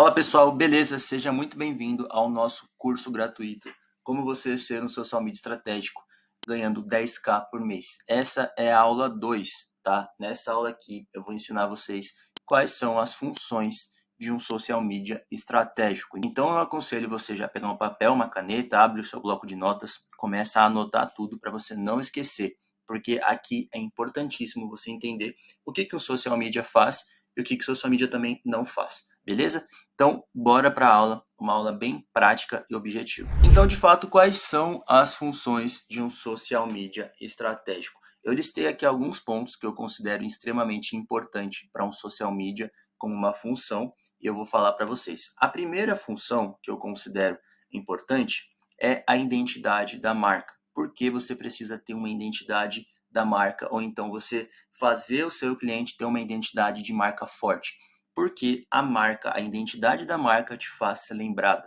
Fala pessoal, beleza? Seja muito bem-vindo ao nosso curso gratuito Como você ser um social media estratégico ganhando 10k por mês. Essa é a aula 2, tá? Nessa aula aqui eu vou ensinar vocês quais são as funções de um social media estratégico. Então eu aconselho você já pegar um papel, uma caneta, abre o seu bloco de notas, começa a anotar tudo para você não esquecer, porque aqui é importantíssimo você entender o que um social media faz e o que o social media também não faz, beleza? Então, bora para a aula, uma aula bem prática e objetiva. Então, de fato, quais são as funções de um social media estratégico? Eu listei aqui alguns pontos que eu considero extremamente importante para um social media como uma função e eu vou falar para vocês. A primeira função que eu considero importante é a identidade da marca. Por que você precisa ter uma identidade da marca ou então você fazer o seu cliente ter uma identidade de marca forte? Porque a marca, a identidade da marca te faz ser lembrada.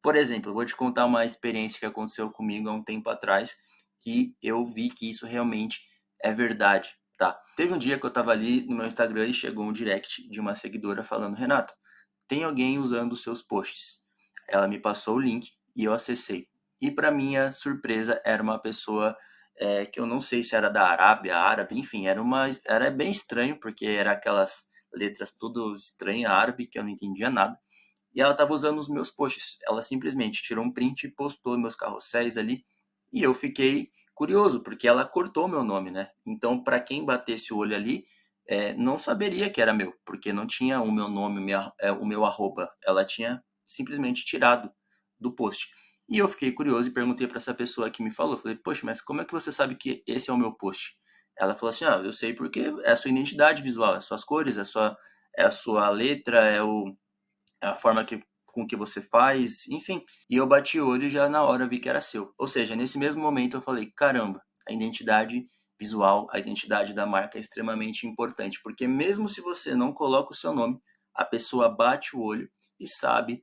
Por exemplo, eu vou te contar uma experiência que aconteceu comigo há um tempo atrás, que eu vi que isso realmente é verdade, tá? Teve um dia que eu estava ali no meu Instagram e chegou um direct de uma seguidora falando: Renato, tem alguém usando os seus posts. Ela me passou o link e eu acessei. E para minha surpresa, era uma pessoa que eu não sei se era da Arábia, árabe, enfim, era bem estranho, porque era aquelas letras tudo estranha, árabe, que eu não entendia nada. E ela estava usando os meus posts. Ela simplesmente tirou um print e postou meus carrosséis ali. E eu fiquei curioso, porque ela cortou meu nome, né? Então, para quem batesse o olho ali, não saberia que era meu, porque não tinha o meu nome, o meu arroba. Ela tinha simplesmente tirado do post. E eu fiquei curioso e perguntei para essa pessoa que me falou. Falei, poxa, mas como é que você sabe que esse é o meu post? Ela falou assim, eu sei porque é a sua identidade visual, é as suas cores, é a sua letra, é a forma com que você faz, enfim. E eu bati o olho e já na hora vi que era seu. Ou seja, nesse mesmo momento eu falei, caramba, a identidade visual, a identidade da marca é extremamente importante, porque mesmo se você não coloca o seu nome, a pessoa bate o olho e sabe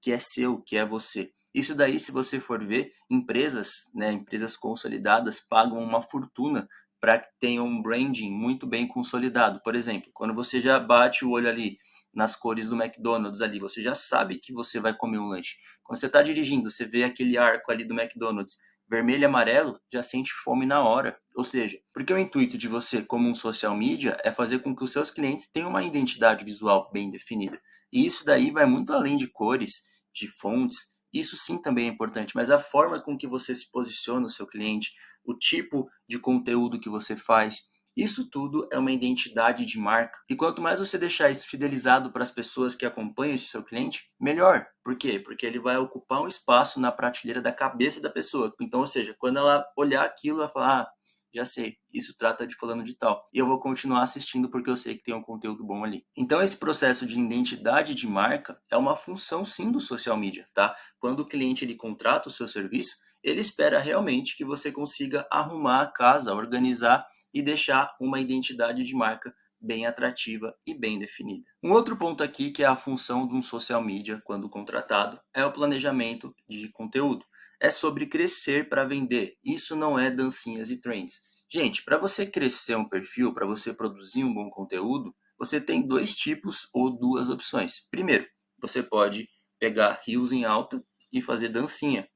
que é seu, que é você. Isso daí, se você for ver, empresas, né, empresas consolidadas pagam uma fortuna para que tenham um branding muito bem consolidado. Por exemplo, quando você já bate o olho ali nas cores do McDonald's ali, você já sabe que você vai comer um lanche. Quando você está dirigindo, você vê aquele arco ali do McDonald's vermelho e amarelo, já sente fome na hora. Ou seja, porque o intuito de você, como um social media, é fazer com que os seus clientes tenham uma identidade visual bem definida. E isso daí vai muito além de cores, de fontes. Isso sim também é importante, mas a forma com que você se posiciona o seu cliente, o tipo de conteúdo que você faz, isso tudo é uma identidade de marca. E quanto mais você deixar isso fidelizado para as pessoas que acompanham esse seu cliente, melhor. Por quê? Porque ele vai ocupar um espaço na prateleira da cabeça da pessoa. Então, ou seja, quando ela olhar aquilo, ela falar, já sei, isso trata de fulano de tal. E eu vou continuar assistindo porque eu sei que tem um conteúdo bom ali. Então, esse processo de identidade de marca é uma função sim do social media, tá? Quando o cliente ele contrata o seu serviço, ele espera realmente que você consiga arrumar a casa, organizar e deixar uma identidade de marca bem atrativa e bem definida. Um outro ponto aqui que é a função de um social media quando contratado é o planejamento de conteúdo. É sobre crescer para vender. Isso não é dancinhas e trends. Gente, para você crescer um perfil, para você produzir um bom conteúdo, você tem dois tipos ou duas opções. Primeiro, você pode pegar rios em alta e fazer dancinha.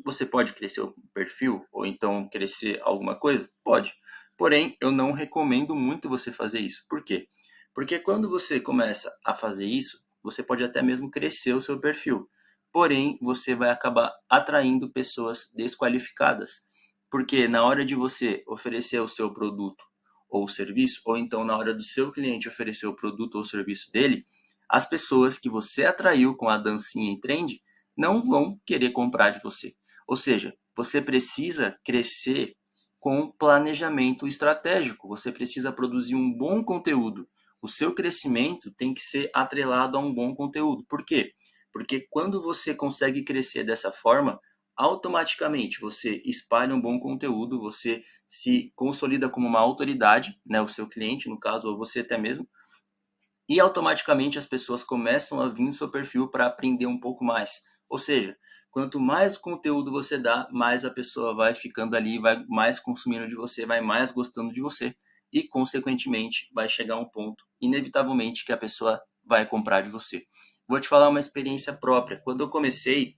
Você pode crescer o perfil ou então crescer alguma coisa? Pode. Porém, eu não recomendo muito você fazer isso. Por quê? Porque quando você começa a fazer isso, você pode até mesmo crescer o seu perfil. Porém, você vai acabar atraindo pessoas desqualificadas. Porque na hora de você oferecer o seu produto ou serviço, ou então na hora do seu cliente oferecer o produto ou serviço dele, as pessoas que você atraiu com a dancinha e trend não vão querer comprar de você. Ou seja, você precisa crescer com planejamento estratégico. Você precisa produzir um bom conteúdo. O seu crescimento tem que ser atrelado a um bom conteúdo. Por quê? Porque quando você consegue crescer dessa forma, automaticamente você espalha um bom conteúdo, você se consolida como uma autoridade, né, o seu cliente, no caso, ou você até mesmo, e automaticamente as pessoas começam a vir no seu perfil para aprender um pouco mais. Ou seja, quanto mais conteúdo você dá, mais a pessoa vai ficando ali, vai mais consumindo de você, vai mais gostando de você e, consequentemente, vai chegar um ponto, inevitavelmente, que a pessoa vai comprar de você. Vou te falar uma experiência própria. Quando eu comecei,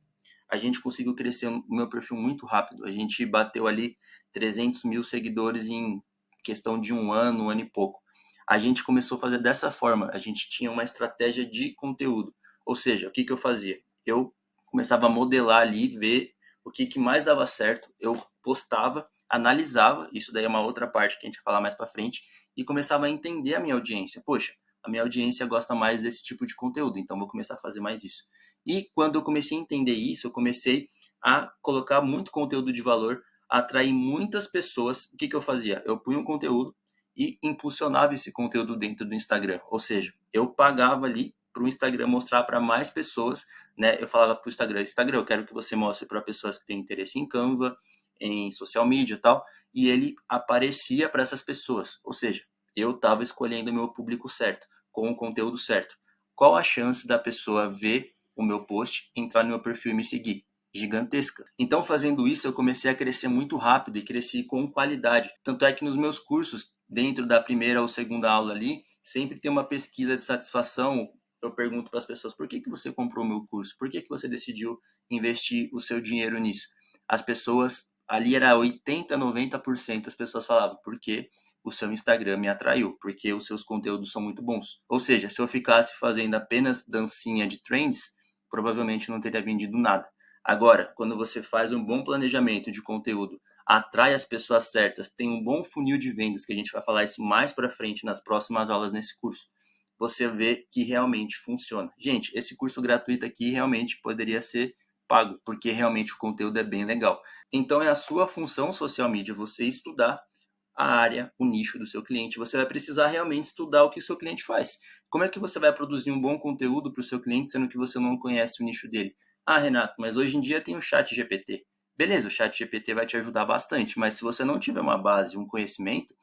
a gente conseguiu crescer o meu perfil muito rápido. A gente bateu ali 300 mil seguidores em questão de um ano e pouco. A gente começou a fazer dessa forma. A gente tinha uma estratégia de conteúdo. Ou seja, o que eu fazia? Eu começava a modelar ali, ver o que mais dava certo. Eu postava, analisava, isso daí é uma outra parte que a gente vai falar mais para frente, e começava a entender a minha audiência. Poxa, a minha audiência gosta mais desse tipo de conteúdo, então vou começar a fazer mais isso. E quando eu comecei a entender isso, eu comecei a colocar muito conteúdo de valor, atrair muitas pessoas. O que eu fazia? Eu punha um conteúdo e impulsionava esse conteúdo dentro do Instagram. Ou seja, eu pagava ali para o Instagram mostrar para mais pessoas, né? Eu falava para o Instagram, eu quero que você mostre para pessoas que têm interesse em Canva, em social media e tal, e ele aparecia para essas pessoas. Ou seja, eu estava escolhendo o meu público certo, com o conteúdo certo. Qual a chance da pessoa ver o meu post, entrar no meu perfil e me seguir? Gigantesca. Então, fazendo isso, eu comecei a crescer muito rápido e cresci com qualidade. Tanto é que nos meus cursos, dentro da primeira ou segunda aula ali, sempre tem uma pesquisa de satisfação. Eu pergunto para as pessoas, por que você comprou o meu curso? Por que você decidiu investir o seu dinheiro nisso? As pessoas, ali era 80, 90% as pessoas falavam, porque o seu Instagram me atraiu, porque os seus conteúdos são muito bons. Ou seja, se eu ficasse fazendo apenas dancinha de trends, provavelmente não teria vendido nada. Agora, quando você faz um bom planejamento de conteúdo, atrai as pessoas certas, tem um bom funil de vendas, que a gente vai falar isso mais para frente nas próximas aulas nesse curso, você vê que realmente funciona. Gente, esse curso gratuito aqui realmente poderia ser pago, porque realmente o conteúdo é bem legal. Então é a sua função social media, você estudar a área, o nicho do seu cliente. Você vai precisar realmente estudar o que o seu cliente faz. Como é que você vai produzir um bom conteúdo para o seu cliente, sendo que você não conhece o nicho dele? Ah, Renato, mas hoje em dia tem o chat GPT. Beleza, o chat GPT vai te ajudar bastante, mas se você não tiver uma base, um conhecimento,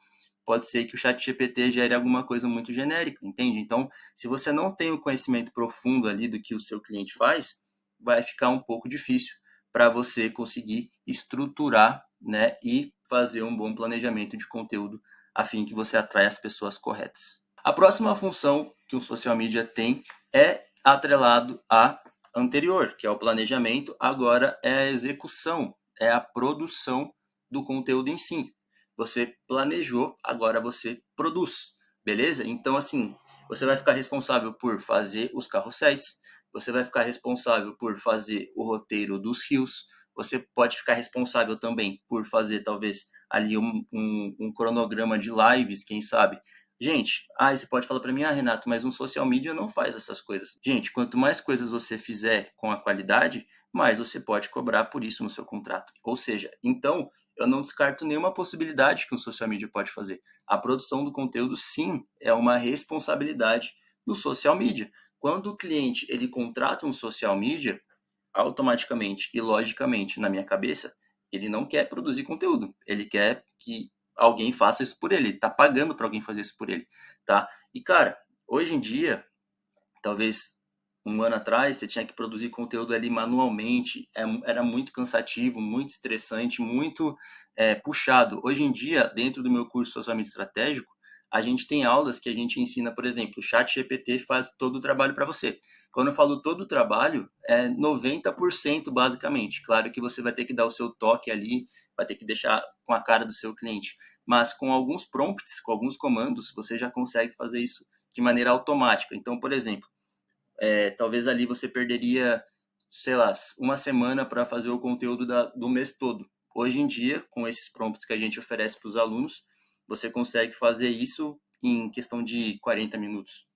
pode ser que o chat GPT gere alguma coisa muito genérica, entende? Então, se você não tem o conhecimento profundo ali do que o seu cliente faz, vai ficar um pouco difícil para você conseguir estruturar, né, e fazer um bom planejamento de conteúdo a fim que você atraia as pessoas corretas. A próxima função que o social media tem é atrelado à anterior, que é o planejamento, agora é a execução, é a produção do conteúdo em si. Você planejou, agora você produz, beleza? Então, assim, você vai ficar responsável por fazer os carrosséis, você vai ficar responsável por fazer o roteiro dos rios, você pode ficar responsável também por fazer, talvez, ali um cronograma de lives, quem sabe. Gente, você pode falar para mim, Renato, mas um social media não faz essas coisas. Gente, quanto mais coisas você fizer com a qualidade, mais você pode cobrar por isso no seu contrato. Ou seja, então, eu não descarto nenhuma possibilidade que um social media pode fazer. A produção do conteúdo, sim, é uma responsabilidade do social media. Quando o cliente ele contrata um social media, automaticamente e logicamente, na minha cabeça, ele não quer produzir conteúdo. Ele quer que alguém faça isso por ele. Ele está pagando para alguém fazer isso por ele, tá? E, cara, hoje em dia, talvez um ano atrás, você tinha que produzir conteúdo ali manualmente, era muito cansativo, muito estressante, muito puxado. Hoje em dia, dentro do meu curso de Socialmente Estratégico, a gente tem aulas que a gente ensina, por exemplo, o chat GPT faz todo o trabalho para você. Quando eu falo todo o trabalho, é 90% basicamente. Claro que você vai ter que dar o seu toque ali, vai ter que deixar com a cara do seu cliente. Mas com alguns prompts, com alguns comandos, você já consegue fazer isso de maneira automática. Então, por exemplo, talvez ali você perderia, sei lá, uma semana para fazer o conteúdo do mês todo. Hoje em dia, com esses prompts que a gente oferece para os alunos, você consegue fazer isso em questão de 40 minutos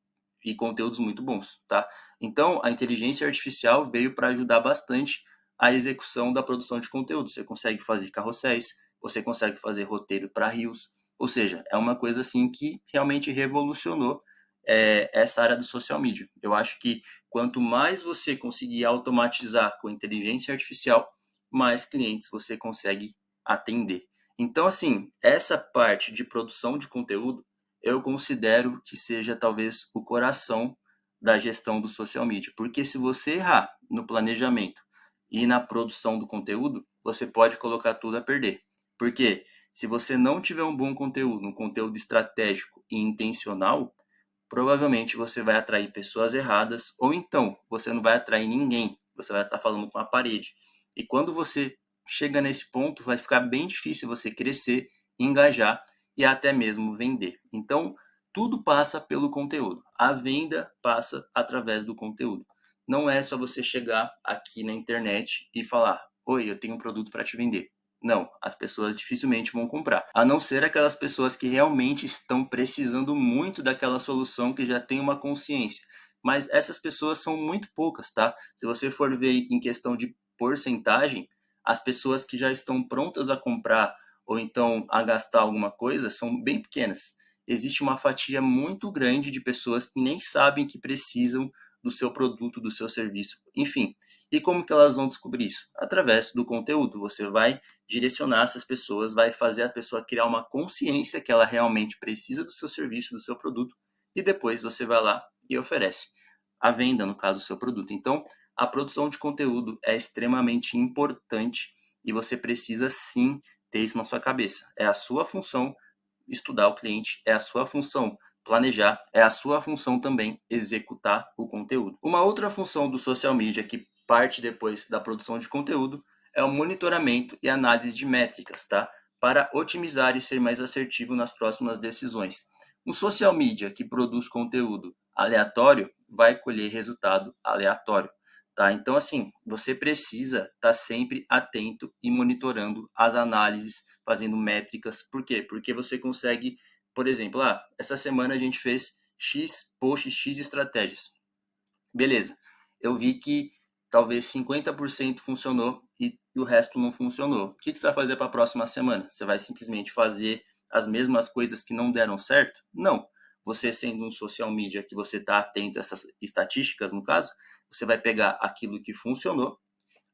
e conteúdos muito bons, tá? Então, a inteligência artificial veio para ajudar bastante a execução da produção de conteúdo. Você consegue fazer carrosséis, você consegue fazer roteiro para reels, ou seja, é uma coisa assim que realmente revolucionou essa área do social media. Eu acho que quanto mais você conseguir automatizar com inteligência artificial, mais clientes você consegue atender. Então, assim, essa parte de produção de conteúdo, eu considero que seja talvez o coração da gestão do social media. Porque se você errar no planejamento e na produção do conteúdo, você pode colocar tudo a perder. Porque se você não tiver um bom conteúdo, um conteúdo estratégico e intencional, provavelmente você vai atrair pessoas erradas, ou então você não vai atrair ninguém, você vai estar falando com a parede. E quando você chega nesse ponto, vai ficar bem difícil você crescer, engajar e até mesmo vender. Então, tudo passa pelo conteúdo. A venda passa através do conteúdo. Não é só você chegar aqui na internet e falar: oi, eu tenho um produto para te vender. Não, as pessoas dificilmente vão comprar. A não ser aquelas pessoas que realmente estão precisando muito daquela solução, que já tem uma consciência. Mas essas pessoas são muito poucas, tá? Se você for ver em questão de porcentagem, as pessoas que já estão prontas a comprar ou então a gastar alguma coisa são bem pequenas. Existe uma fatia muito grande de pessoas que nem sabem que precisam do seu produto, do seu serviço, enfim. E como que elas vão descobrir isso? Através do conteúdo. Você vai direcionar essas pessoas, vai fazer a pessoa criar uma consciência que ela realmente precisa do seu serviço, do seu produto, e depois você vai lá e oferece a venda, no caso, do seu produto. Então, a produção de conteúdo é extremamente importante e você precisa sim ter isso na sua cabeça. É a sua função estudar o cliente, é a sua função planejar, é a sua função também executar o conteúdo. Uma outra função do social media que parte depois da produção de conteúdo é o monitoramento e análise de métricas, tá? Para otimizar e ser mais assertivo nas próximas decisões. Um social media que produz conteúdo aleatório vai colher resultado aleatório, tá? Então, assim, você precisa estar sempre atento e monitorando as análises, fazendo métricas. Por quê? Porque você consegue, por exemplo, essa semana a gente fez X posts, X estratégias. Beleza. Eu vi que talvez 50% funcionou e o resto não funcionou. O que você vai fazer para a próxima semana? Você vai simplesmente fazer as mesmas coisas que não deram certo? Não. Você sendo um social media que você está atento a essas estatísticas, no caso, você vai pegar aquilo que funcionou,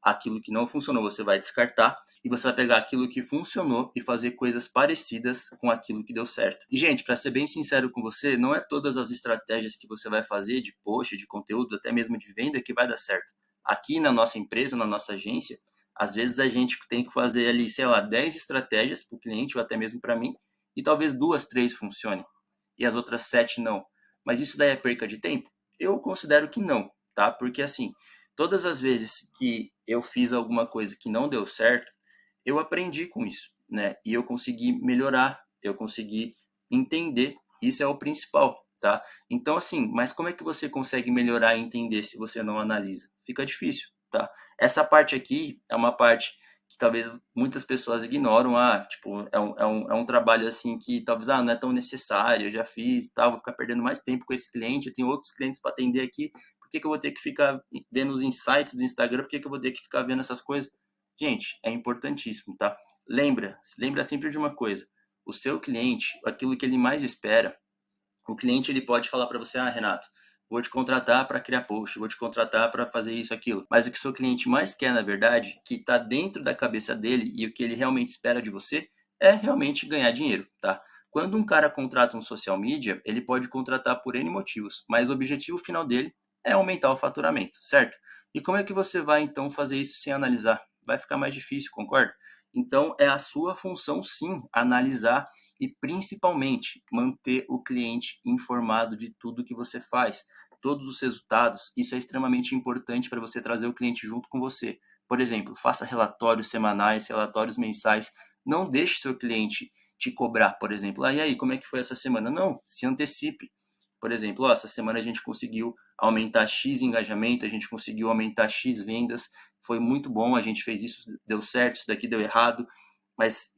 aquilo que não funcionou você vai descartar e você vai pegar aquilo que funcionou e fazer coisas parecidas com aquilo que deu certo. E, gente, para ser bem sincero com você, não é todas as estratégias que você vai fazer de post, de conteúdo, até mesmo de venda que vai dar certo. Aqui na nossa empresa, na nossa agência, às vezes a gente tem que fazer ali, sei lá, 10 estratégias para o cliente ou até mesmo para mim e talvez 2, 3 funcionem e as outras 7 não. Mas isso daí é perca de tempo? Eu considero que não, tá? Porque assim, todas as vezes que eu fiz alguma coisa que não deu certo, eu aprendi com isso, né? E eu consegui melhorar, eu consegui entender. Isso é o principal, tá? Então, assim, mas como é que você consegue melhorar e entender se você não analisa? Fica difícil, tá? Essa parte aqui é uma parte que talvez muitas pessoas ignoram. Tipo, é um trabalho assim que talvez não é tão necessário, eu já fiz, vou ficar perdendo mais tempo com esse cliente, eu tenho outros clientes para atender aqui, por que eu vou ter que ficar vendo os insights do Instagram? Por que eu vou ter que ficar vendo essas coisas? Gente, é importantíssimo, tá? Lembra sempre de uma coisa. O seu cliente, aquilo que ele mais espera, o cliente ele pode falar para você: Renato, vou te contratar para criar post, vou te contratar para fazer isso, aquilo. Mas o que o seu cliente mais quer, na verdade, que está dentro da cabeça dele e o que ele realmente espera de você, é realmente ganhar dinheiro, tá? Quando um cara contrata um social media, ele pode contratar por N motivos, mas o objetivo final dele é aumentar o faturamento, certo? E como é que você vai então fazer isso sem analisar? Vai ficar mais difícil, concorda? Então é a sua função sim analisar e principalmente manter o cliente informado de tudo que você faz, todos os resultados. Isso é extremamente importante para você trazer o cliente junto com você. Por exemplo, faça relatórios semanais, relatórios mensais. Não deixe seu cliente te cobrar, por exemplo, e aí, como é que foi essa semana? Não, se antecipe. Por exemplo, essa semana a gente conseguiu aumentar X engajamento, a gente conseguiu aumentar X vendas, foi muito bom, a gente fez isso, deu certo, isso daqui deu errado, mas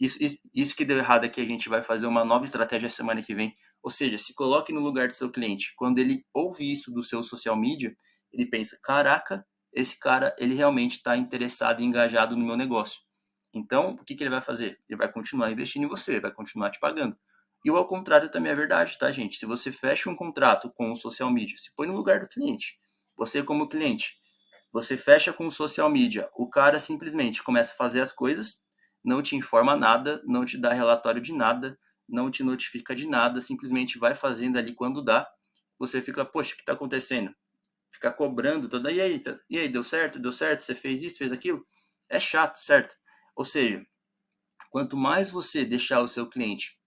isso que deu errado aqui, a gente vai fazer uma nova estratégia semana que vem. Ou seja, se coloque no lugar do seu cliente. Quando ele ouve isso do seu social media, ele pensa: caraca, esse cara, ele realmente está interessado e engajado no meu negócio. Então, o que ele vai fazer? Ele vai continuar investindo em você, vai continuar te pagando. E o ao contrário também é verdade, tá, gente? Se você fecha um contrato com o social media, se põe no lugar do cliente. Você como cliente, você fecha com o social media, o cara simplesmente começa a fazer as coisas, não te informa nada, não te dá relatório de nada, não te notifica de nada, simplesmente vai fazendo ali quando dá. Você fica: poxa, o que está acontecendo? Fica cobrando toda. E aí, deu certo? Deu certo? Você fez isso, fez aquilo? É chato, certo? Ou seja, quanto mais você deixar o seu cliente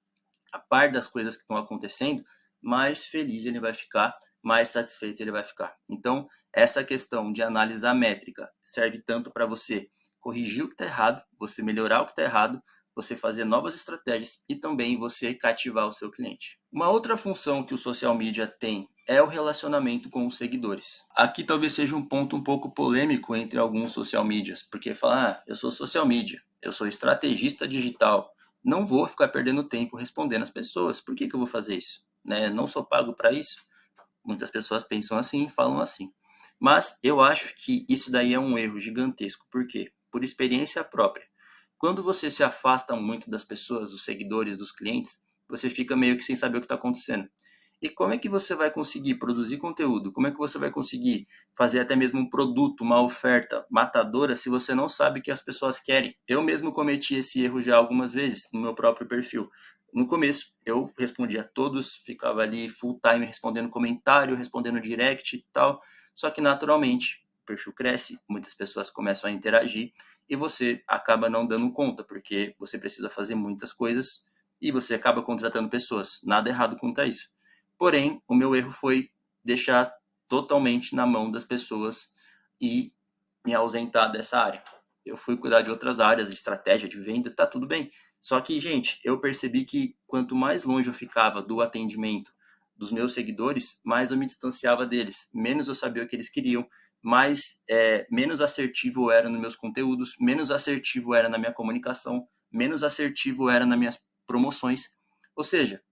a par das coisas que estão acontecendo, mais feliz ele vai ficar, mais satisfeito ele vai ficar. Então, essa questão de analisar métrica serve tanto para você corrigir o que está errado, você melhorar o que está errado, você fazer novas estratégias e também você cativar o seu cliente. Uma outra função que o social media tem é o relacionamento com os seguidores. Aqui talvez seja um ponto um pouco polêmico entre alguns social medias, porque falar, eu sou social media, eu sou estrategista digital, não vou ficar perdendo tempo respondendo as pessoas. Por que eu vou fazer isso? Né? Não sou pago para isso? Muitas pessoas pensam assim, falam assim. Mas eu acho que isso daí é um erro gigantesco. Por quê? Por experiência própria. Quando você se afasta muito das pessoas, dos seguidores, dos clientes, você fica meio que sem saber o que está acontecendo. E como é que você vai conseguir produzir conteúdo? Como é que você vai conseguir fazer até mesmo um produto, uma oferta matadora, se você não sabe o que as pessoas querem? Eu mesmo cometi esse erro já algumas vezes no meu próprio perfil. No começo, eu respondia a todos, ficava ali full time respondendo comentário, respondendo direct e tal. Só que naturalmente, o perfil cresce, muitas pessoas começam a interagir e você acaba não dando conta, porque você precisa fazer muitas coisas e você acaba contratando pessoas. Nada errado quanto a isso. Porém, o meu erro foi deixar totalmente na mão das pessoas e me ausentar dessa área. Eu fui cuidar de outras áreas, de estratégia, de venda, tá tudo bem. Só que, gente, eu percebi que quanto mais longe eu ficava do atendimento dos meus seguidores, mais eu me distanciava deles, menos eu sabia o que eles queriam, menos assertivo eu era nos meus conteúdos, menos assertivo eu era na minha comunicação, menos assertivo eu era nas minhas promoções. Ou seja,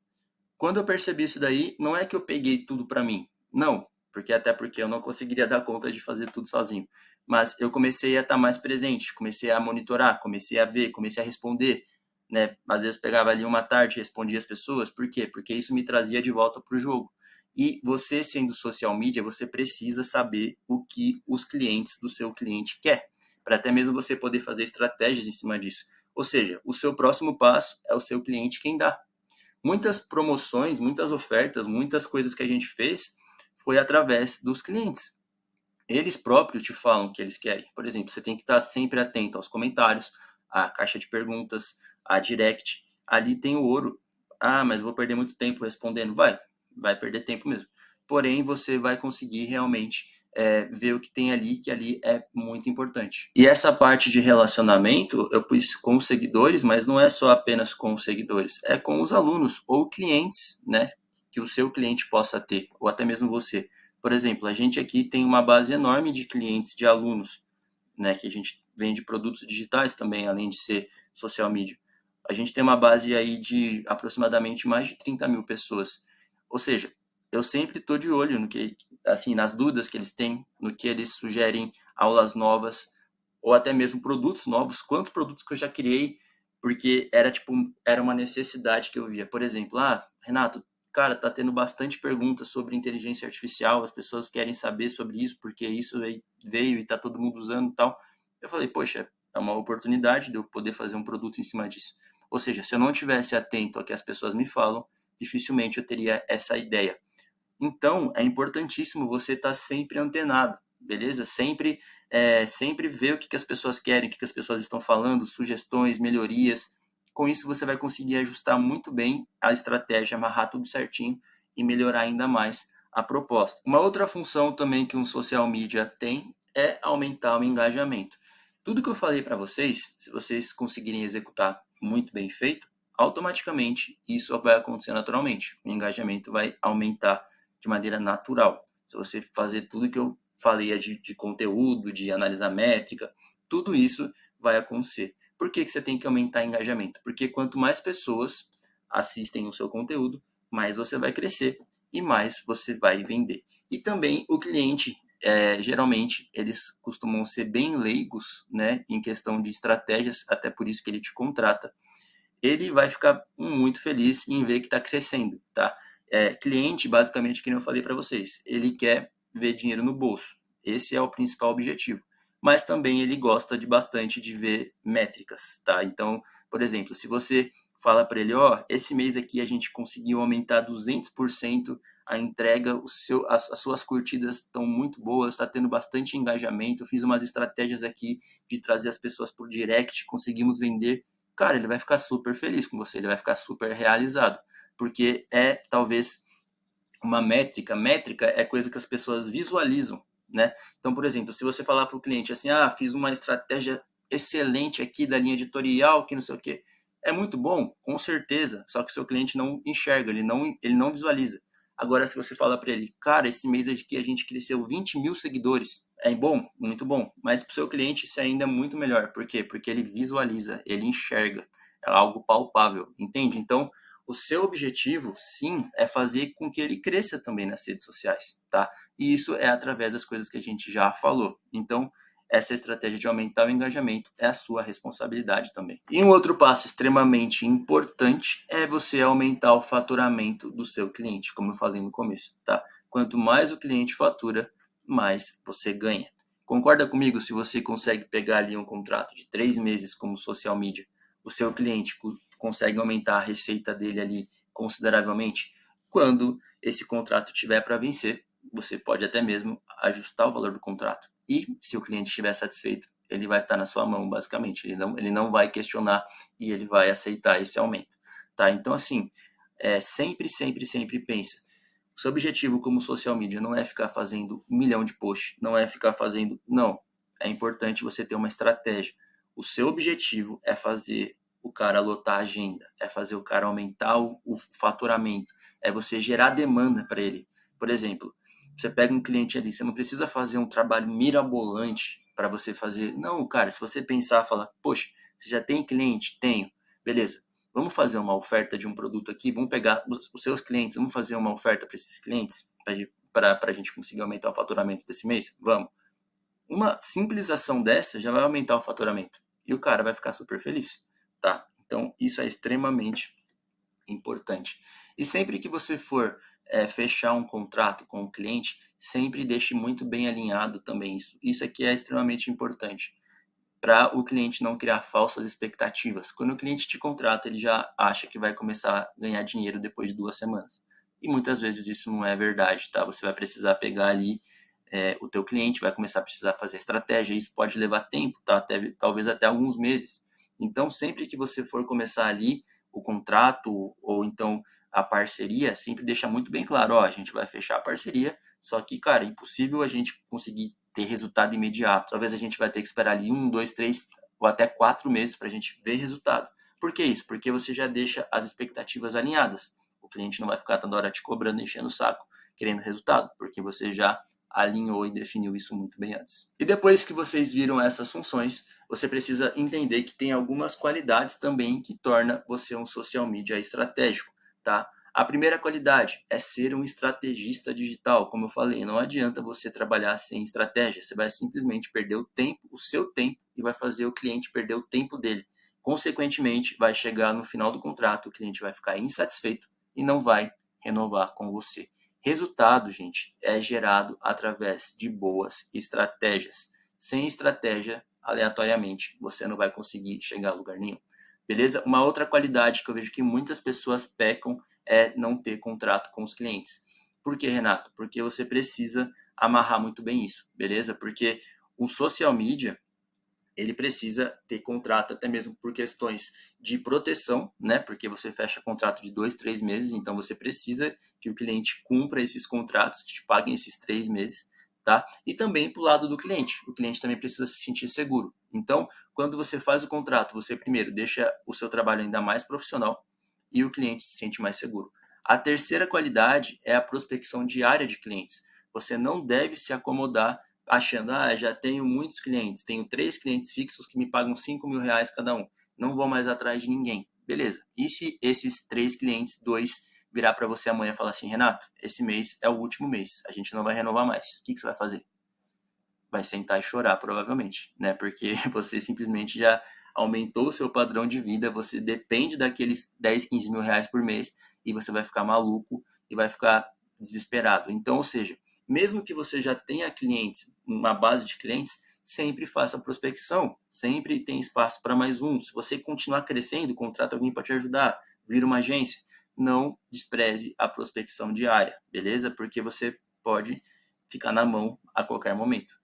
quando eu percebi isso daí, não é que eu peguei tudo para mim. Não, porque eu não conseguiria dar conta de fazer tudo sozinho. Mas eu comecei a estar mais presente, comecei a monitorar, comecei a ver, comecei a responder, né? Às vezes pegava ali uma tarde, respondia as pessoas. Por quê? Porque isso me trazia de volta para o jogo. E você, sendo social media, você precisa saber o que os clientes do seu cliente quer, para até mesmo você poder fazer estratégias em cima disso. Ou seja, o seu próximo passo é o seu cliente quem dá. Muitas promoções, muitas ofertas, muitas coisas que a gente fez foi através dos clientes. Eles próprios te falam o que eles querem. Por exemplo, você tem que estar sempre atento aos comentários, à caixa de perguntas, à direct. Ali tem o ouro. Ah, mas vou perder muito tempo respondendo. Vai perder tempo mesmo. Porém, você vai conseguir realmente ver o que tem ali, que ali é muito importante. E essa parte de relacionamento, eu pus com os seguidores, mas não é só apenas com os seguidores, é com os alunos ou clientes, né? Que o seu cliente possa ter, ou até mesmo você. Por exemplo, a gente aqui tem uma base enorme de clientes, de alunos, né, que a gente vende produtos digitais também, além de ser social media. A gente tem uma base aí de aproximadamente mais de 30 mil pessoas. Ou seja, eu sempre estou de olho no que, assim, nas dúvidas que eles têm, no que eles sugerem, aulas novas, ou até mesmo produtos novos. Quantos produtos que eu já criei, porque era uma necessidade que eu via. Por exemplo, Renato, cara, tá tendo bastante perguntas sobre inteligência artificial, as pessoas querem saber sobre isso, porque isso veio e tá todo mundo usando e tal. Eu falei, poxa, é uma oportunidade de eu poder fazer um produto em cima disso. Ou seja, se eu não tivesse atento ao que as pessoas me falam, dificilmente eu teria essa ideia. Então, é importantíssimo você estar sempre antenado, beleza? Sempre ver o que as pessoas querem, o que as pessoas estão falando, sugestões, melhorias. Com isso, você vai conseguir ajustar muito bem a estratégia, amarrar tudo certinho e melhorar ainda mais a proposta. Uma outra função também que um social media tem é aumentar o engajamento. Tudo que eu falei para vocês, se vocês conseguirem executar muito bem feito, automaticamente isso vai acontecer naturalmente. O engajamento vai aumentar de maneira natural. Se você fazer tudo que eu falei de conteúdo, de analisar métrica, tudo isso vai acontecer. Por que você tem que aumentar engajamento? Porque quanto mais pessoas assistem o seu conteúdo, mais você vai crescer e mais você vai vender. E também o cliente, geralmente, eles costumam ser bem leigos, né, em questão de estratégias, até por isso que ele te contrata. Ele vai ficar muito feliz em ver que está crescendo, tá? Cliente, basicamente, que eu falei para vocês, ele quer ver dinheiro no bolso. Esse é o principal objetivo. Mas também ele gosta bastante de ver métricas, tá? Então, por exemplo, se você fala para ele, esse mês aqui a gente conseguiu aumentar 200% a entrega, as suas curtidas estão muito boas, está tendo bastante engajamento, fiz umas estratégias aqui de trazer as pessoas por direct, conseguimos vender. Cara, ele vai ficar super feliz com você, ele vai ficar super realizado, porque talvez uma métrica. Métrica é coisa que as pessoas visualizam, né? Então, por exemplo, se você falar para o cliente assim, fiz uma estratégia excelente aqui da linha editorial, que não sei o quê, é muito bom, com certeza, só que o seu cliente não enxerga, ele não visualiza. Agora, se você falar para ele, cara, esse mês aqui a gente cresceu 20 mil seguidores, é bom, muito bom, mas para o seu cliente isso ainda é muito melhor. Por quê? Porque ele visualiza, ele enxerga, é algo palpável, entende? Então, o seu objetivo, sim, é fazer com que ele cresça também nas redes sociais, tá? E isso é através das coisas que a gente já falou. Então, essa estratégia de aumentar o engajamento é a sua responsabilidade também. E um outro passo extremamente importante é você aumentar o faturamento do seu cliente, como eu falei no começo, tá? Quanto mais o cliente fatura, mais você ganha. Concorda comigo se você consegue pegar ali um contrato de 3 meses como social media, o seu cliente consegue aumentar a receita dele ali consideravelmente? Quando esse contrato tiver para vencer, você pode até mesmo ajustar o valor do contrato. E se o cliente estiver satisfeito, ele vai estar na sua mão, basicamente. Ele não vai questionar e ele vai aceitar esse aumento. Tá? Então, assim, sempre pensa. O seu objetivo como social media não é ficar fazendo 1 milhão de posts, não é ficar fazendo... Não, é importante você ter uma estratégia. O seu objetivo é fazer o cara lotar a agenda, é fazer o cara aumentar o faturamento, é você gerar demanda para ele. Por exemplo, você pega um cliente ali, você não precisa fazer um trabalho mirabolante para você fazer. Não, cara, se você pensar, falar, poxa, você já tem cliente? Tenho. Beleza, vamos fazer uma oferta de um produto aqui, vamos pegar os seus clientes, vamos fazer uma oferta para esses clientes, para a gente conseguir aumentar o faturamento desse mês? Vamos. Uma simples ação dessa já vai aumentar o faturamento e o cara vai ficar super feliz, tá? Então, isso é extremamente importante. E sempre que você for fechar um contrato com o cliente, sempre deixe muito bem alinhado também isso. Isso aqui é extremamente importante para o cliente não criar falsas expectativas. Quando o cliente te contrata, ele já acha que vai começar a ganhar dinheiro depois de 2 semanas. E muitas vezes isso não é verdade, tá? Você vai precisar pegar ali o teu cliente, vai começar a precisar fazer estratégia, isso pode levar tempo, tá? Talvez até alguns meses. Então, sempre que você for começar ali o contrato ou então a parceria, sempre deixa muito bem claro, ó, a gente vai fechar a parceria, só que, cara, é impossível a gente conseguir ter resultado imediato. Talvez a gente vai ter que esperar ali 1, 2, 3 ou até 4 meses para a gente ver resultado. Por que isso? Porque você já deixa as expectativas alinhadas. O cliente não vai ficar toda hora te cobrando, enchendo o saco, querendo resultado, porque você já alinhou e definiu isso muito bem antes. E depois que vocês viram essas funções, você precisa entender que tem algumas qualidades também que torna você um social media estratégico, tá? A primeira qualidade é ser um estrategista digital. Como eu falei, não adianta você trabalhar sem estratégia. Você vai simplesmente perder o tempo, o seu tempo, e vai fazer o cliente perder o tempo dele. Consequentemente, vai chegar no final do contrato, o cliente vai ficar insatisfeito e não vai renovar com você. Resultado, gente, é gerado através de boas estratégias. Sem estratégia, aleatoriamente, você não vai conseguir chegar a lugar nenhum. Beleza? Uma outra qualidade que eu vejo que muitas pessoas pecam é não ter contrato com os clientes. Por que, Renato? Porque você precisa amarrar muito bem isso, beleza? Porque o social media, ele precisa ter contrato até mesmo por questões de proteção, né? Porque você fecha contrato de 2, 3 meses, então você precisa que o cliente cumpra esses contratos, que te paguem esses 3 meses, tá? E também para o lado do cliente. O cliente também precisa se sentir seguro. Então, quando você faz o contrato, você primeiro deixa o seu trabalho ainda mais profissional e o cliente se sente mais seguro. A terceira qualidade é a prospecção diária de clientes. Você não deve se acomodar achando, já tenho muitos clientes, tenho 3 clientes fixos que me pagam 5 mil reais cada um, não vou mais atrás de ninguém. Beleza, e se esses 3 clientes, 2, virar para você amanhã e falar assim, Renato, esse mês é o último mês, a gente não vai renovar mais, o que você vai fazer? Vai sentar e chorar, provavelmente, né? Porque você simplesmente já aumentou o seu padrão de vida, você depende daqueles 10, 15 mil reais por mês e você vai ficar maluco e vai ficar desesperado. Então, ou seja, mesmo que você já tenha clientes, uma base de clientes, sempre faça prospecção, sempre tem espaço para mais um. Se você continuar crescendo, contrata alguém para te ajudar, vira uma agência. Não despreze a prospecção diária, beleza? Porque você pode ficar na mão a qualquer momento.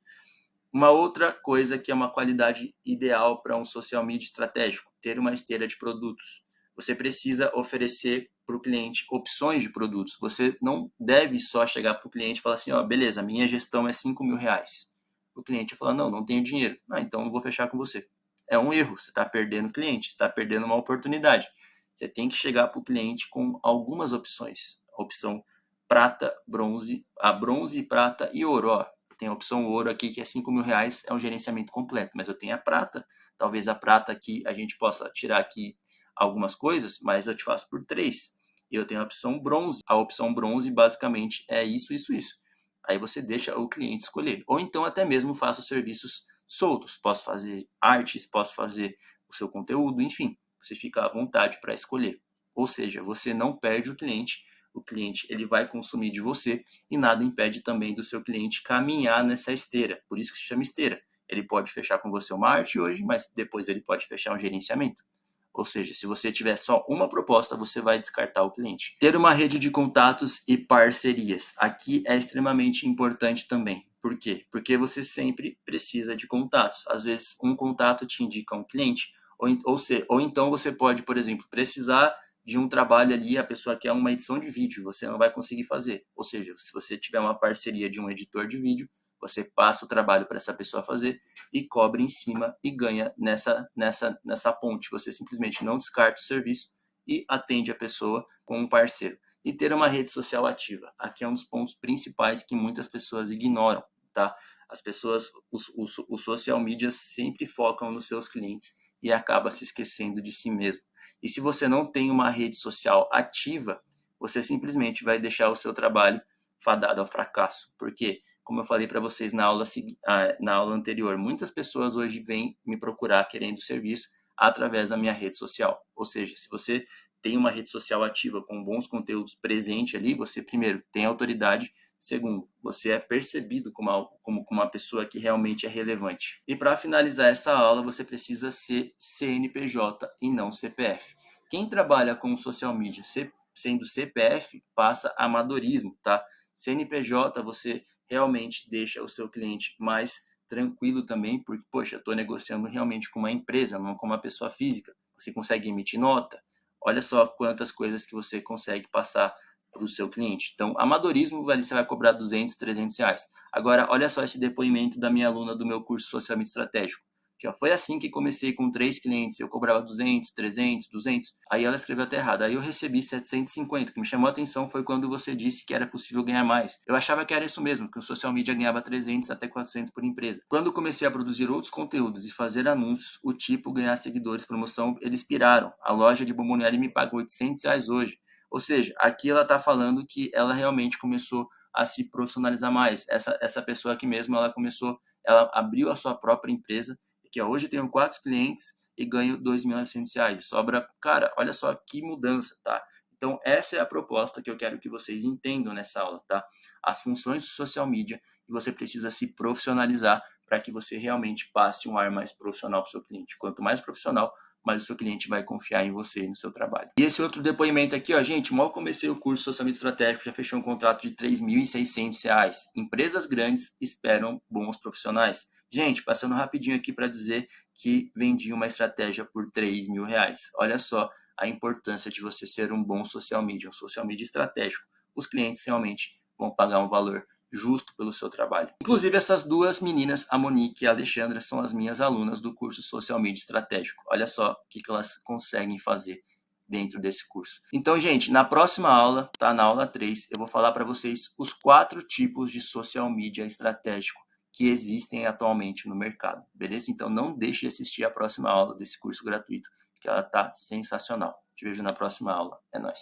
Uma outra coisa que é uma qualidade ideal para um social media estratégico, ter uma esteira de produtos. Você precisa oferecer para o cliente opções de produtos. Você não deve só chegar para o cliente e falar assim, ó, beleza, minha gestão é R$ 5.000. O cliente fala, não tenho dinheiro. Então não vou fechar com você. É um erro, você está perdendo cliente, você está perdendo uma oportunidade. Você tem que chegar para o cliente com algumas opções. A opção prata, bronze, a bronze, prata e ouro. Ó, tem a opção ouro aqui que é R$ 5.000, é um gerenciamento completo, mas eu tenho a prata. Talvez a prata aqui a gente possa tirar aqui algumas coisas, mas eu te faço por 3. E eu tenho a opção bronze. A opção bronze basicamente é isso, isso, isso. Aí você deixa o cliente escolher. Ou então até mesmo faço serviços soltos. Posso fazer artes, posso fazer o seu conteúdo, enfim. Você fica à vontade para escolher. Ou seja, você não perde o cliente ele vai consumir de você e nada impede também do seu cliente caminhar nessa esteira. Por isso que se chama esteira. Ele pode fechar com você uma arte hoje, mas depois ele pode fechar um gerenciamento. Ou seja, se você tiver só uma proposta, você vai descartar o cliente. Ter uma rede de contatos e parcerias. Aqui é extremamente importante também. Por quê? Porque você sempre precisa de contatos. Às vezes, um contato te indica um cliente, ou então você pode, por exemplo, precisar de um trabalho ali, a pessoa quer uma edição de vídeo, você não vai conseguir fazer. Ou seja, se você tiver uma parceria de um editor de vídeo, você passa o trabalho para essa pessoa fazer e cobra em cima e ganha nessa ponte. Você simplesmente não descarta o serviço e atende a pessoa com um parceiro. E ter uma rede social ativa. Aqui é um dos pontos principais que muitas pessoas ignoram, tá? As pessoas, os social media sempre focam nos seus clientes e acaba se esquecendo de si mesmo. E se você não tem uma rede social ativa, você simplesmente vai deixar o seu trabalho fadado ao fracasso. Por quê? Como eu falei para vocês na aula anterior, muitas pessoas hoje vêm me procurar querendo serviço através da minha rede social. Ou seja, se você tem uma rede social ativa com bons conteúdos presente ali, você, primeiro, tem autoridade, segundo, você é percebido como uma pessoa que realmente é relevante. E para finalizar essa aula, você precisa ser CNPJ e não CPF. Quem trabalha com social media sendo CPF passa amadorismo, tá? CNPJ, você realmente deixa o seu cliente mais tranquilo também, porque, poxa, eu estou negociando realmente com uma empresa, não com uma pessoa física. Você consegue emitir nota. Olha só quantas coisas que você consegue passar para o seu cliente. Então, amadorismo, você vai cobrar 200, 300 reais. Agora, olha só esse depoimento da minha aluna do meu curso Socialmente Estratégico. Que, ó, foi assim que comecei com 3 clientes, eu cobrava 200, 300, 200. Aí ela escreveu até errado. Aí eu recebi 750. O que me chamou a atenção foi quando você disse que era possível ganhar mais. Eu achava que era isso mesmo, que o social media ganhava 300 até 400 por empresa. Quando comecei a produzir outros conteúdos e fazer anúncios, o tipo ganhar seguidores, promoção, eles piraram. A loja de Bomboniere me pagou 800 reais hoje. Ou seja, aqui ela está falando que ela realmente começou a se profissionalizar mais. Essa pessoa aqui mesmo, ela abriu a sua própria empresa, que hoje eu tenho 4 clientes e ganho R$ 2.900. Sobra, cara, olha só que mudança, tá? Então, essa é a proposta que eu quero que vocês entendam nessa aula, tá? As funções do social media, e você precisa se profissionalizar para que você realmente passe um ar mais profissional para o seu cliente. Quanto mais profissional, mais o seu cliente vai confiar em você e no seu trabalho. E esse outro depoimento aqui, ó, gente, mal comecei o curso Social Media Estratégico, já fechou um contrato de R$ 3.600. Empresas grandes esperam bons profissionais. Gente, passando rapidinho aqui para dizer que vendi uma estratégia por R$ 3.000. Olha só a importância de você ser um bom social media estratégico. Os clientes realmente vão pagar um valor justo pelo seu trabalho. Inclusive, essas duas meninas, a Monique e a Alexandra, são as minhas alunas do curso Social Media Estratégico. Olha só o que elas conseguem fazer dentro desse curso. Então, gente, na próxima aula, tá? Na aula 3, eu vou falar para vocês os 4 tipos de social media estratégico que existem atualmente no mercado, beleza? Então, não deixe de assistir a próxima aula desse curso gratuito, que ela tá sensacional. Te vejo na próxima aula. É nóis.